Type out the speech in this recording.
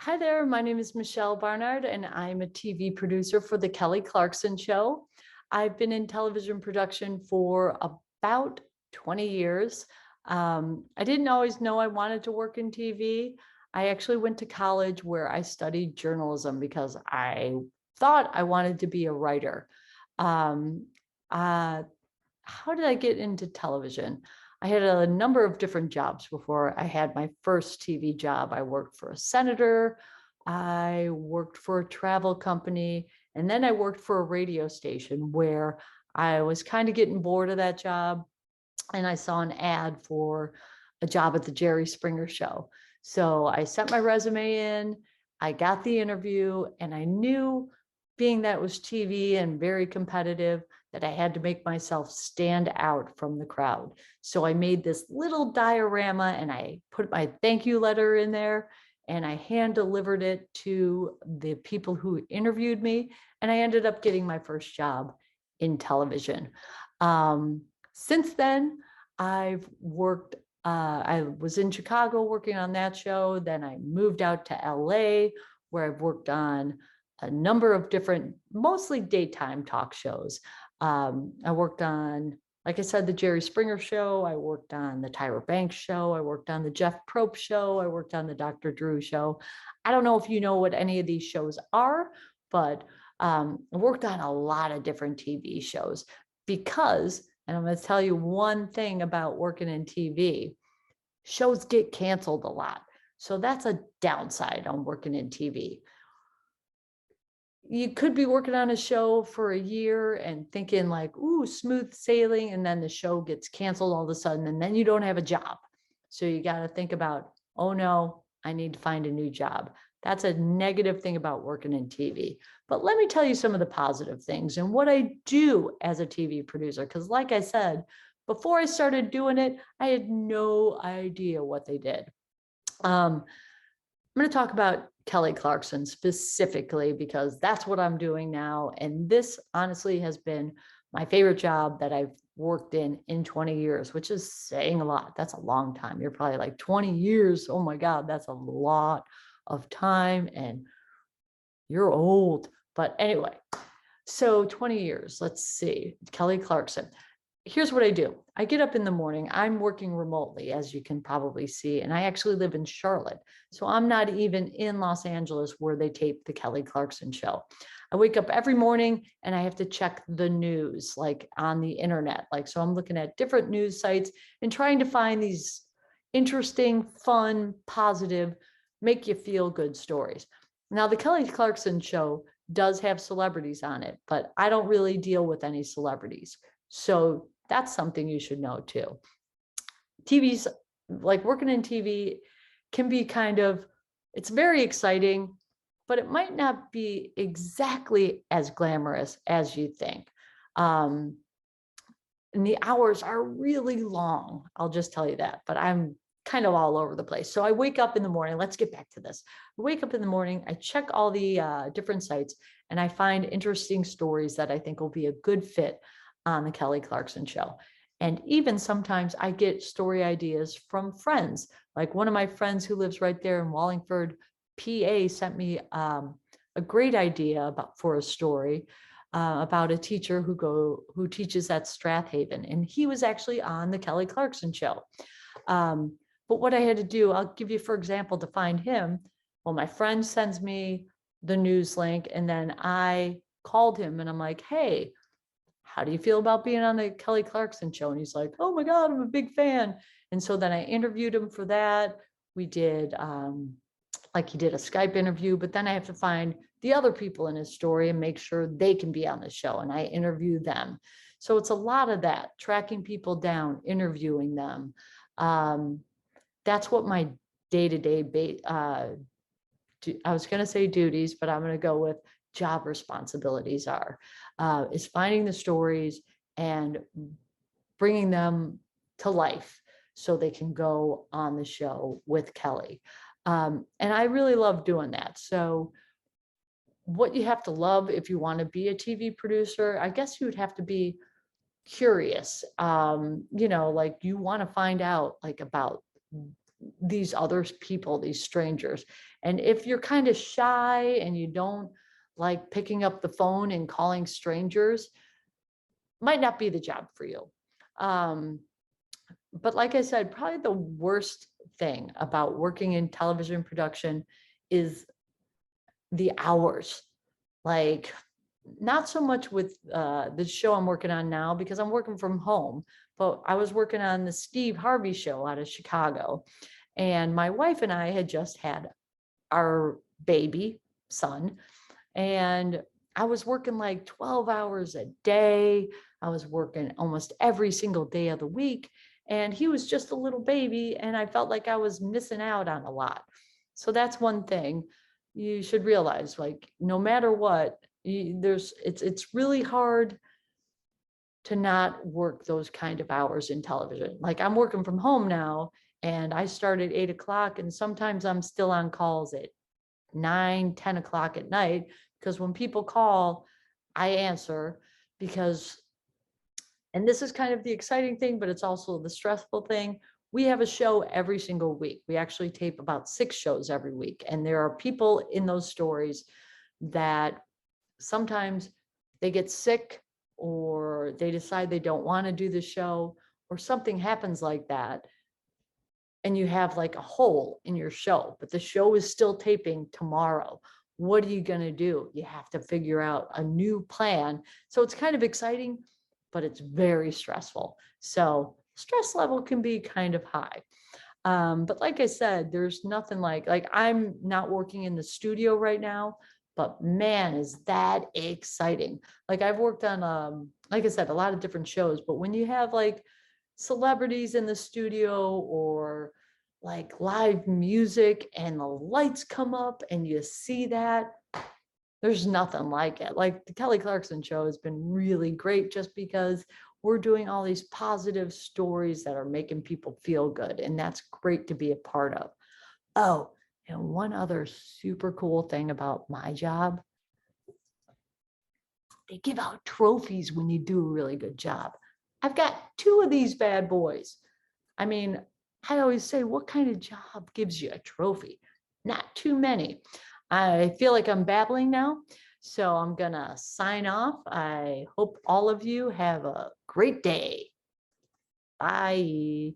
Hi there, my name is Michelle Barnard, and I'm a TV producer for the Kelly Clarkson Show. I've been in television production for about 20 years. I didn't always know I wanted to work in TV. I actually went to college where I studied journalism because I thought I wanted to be a writer. Um, uh, how did I get into television? I had a number of different jobs before I had my first TV job. I worked for a senator, I worked for a travel company, and then I worked for a radio station where I was kind of getting bored of that job. And I saw an ad for a job at the Jerry Springer Show. So I sent my resume in, I got the interview, and I knew, being that it was TV and very competitive, that I had to make myself stand out from the crowd. So I made this little diorama and I put my thank you letter in there and I hand delivered it to the people who interviewed me. And I ended up getting my first job in television. Since then, I was in Chicago working on that show. Then I moved out to LA, where I've worked on a number of different, mostly daytime talk shows. I worked on, like I said, the Jerry Springer Show. I worked on the Tyra Banks Show. I worked on the Jeff Probst Show. I worked on the Dr. Drew Show. I don't know if you know what any of these shows are, but I worked on a lot of different TV shows because, and I'm going to tell you one thing about working in TV, shows get canceled a lot. So that's a downside on working in TV. You could be working on a show for a year and thinking like, ooh, smooth sailing, and then the show gets canceled all of a sudden, and then you don't have a job. So you got to think about, oh no, I need to find a new job. That's a negative thing about working in TV. But let me tell you some of the positive things and what I do as a TV producer. Because like I said, before I started doing it, I had no idea what they did. I'm going to talk about Kelly Clarkson specifically because that's what I'm doing now. And this honestly has been my favorite job that I've worked in 20 years, which is saying a lot. That's a long time. You're probably like 20 years. Oh my God, that's a lot of time and you're old. But anyway, so 20 years, let's see, Kelly Clarkson. Here's what I do. I get up in the morning. I'm working remotely, as you can probably see, and I actually live in Charlotte. So I'm not even in Los Angeles where they tape the Kelly Clarkson Show. I wake up every morning and I have to check the news, like on the internet. Like, so I'm looking at different news sites and trying to find these interesting, fun, positive, make you feel good stories. Now, the Kelly Clarkson Show does have celebrities on it, but I don't really deal with any celebrities. So that's something you should know too. TV's, like working in TV can be it's very exciting, but it might not be exactly as glamorous as you think. And the hours are really long. I'll just tell you that, but I'm kind of all over the place. So I wake up in the morning. Let's get back to this. I wake up in the morning, I check all the different sites, and I find interesting stories that I think will be a good fit on the Kelly Clarkson Show. And even sometimes I get story ideas from friends. Like one of my friends who lives right there in Wallingford, PA, sent me a great idea for a story about a teacher who teaches at Strathaven, and he was actually on the Kelly Clarkson Show. But what I had to do, I'll give you, for example, to find him. Well, my friend sends me the news link, and then I called him and I'm like, hey, how do you feel about being on the Kelly Clarkson Show? And he's like, oh my God, I'm a big fan. And so then I interviewed him for that. We did, like he did a Skype interview, but then I have to find the other people in his story and make sure they can be on the show. And I interview them. So it's a lot of that, tracking people down, interviewing them. That's what my day-to-day, I was going to say duties, but I'm going to go with job responsibilities are, is finding the stories and bringing them to life so they can go on the show with Kelly. And I really love doing that. So what you have to love if you want to be a TV producer, I guess you would have to be curious. Like you want to find out like about these other people, these strangers. And if you're kind of shy and you don't like picking up the phone and calling strangers, might not be the job for you. Um, but like I said, probably the worst thing about working in television production is the hours. Like, not so much with the show I'm working on now because I'm working from home, but I was working on the Steve Harvey show out of Chicago. And my wife and I had just had our baby son, and I was working like 12 hours a day. I was working almost every single day of the week. And he was just a little baby, and I felt like I was missing out on a lot. So that's one thing you should realize, like, no matter what, it's really hard to not work those kind of hours in television. Like, I'm working from home now, and I start at 8 o'clock, and sometimes I'm still on calls at 9, 10 o'clock at night, because when people call, I answer. Because, and this is kind of the exciting thing, but it's also the stressful thing. We have a show every single week. We actually tape about 6 shows every week. And there are people in those stories that sometimes they get sick, or they decide they don't want to do the show, or something happens like that. And you have like a hole in your show, but the show is still taping tomorrow. What are you going to do? You have to figure out a new plan. So it's kind of exciting, but it's very stressful. So stress level can be kind of high. But like I said, there's nothing like I'm not working in the studio right now, but man, is that exciting. Like, I've worked on, like I said, a lot of different shows, but when you have like celebrities in the studio, or like live music and the lights come up and you see that, there's nothing like it. Like, the Kelly Clarkson Show has been really great just because we're doing all these positive stories that are making people feel good. And that's great to be a part of. Oh, and one other super cool thing about my job, they give out trophies when you do a really good job. I've got 2 of these bad boys. I mean, I always say, what kind of job gives you a trophy? Not too many. I feel like I'm babbling now, so I'm gonna sign off. I hope all of you have a great day. Bye.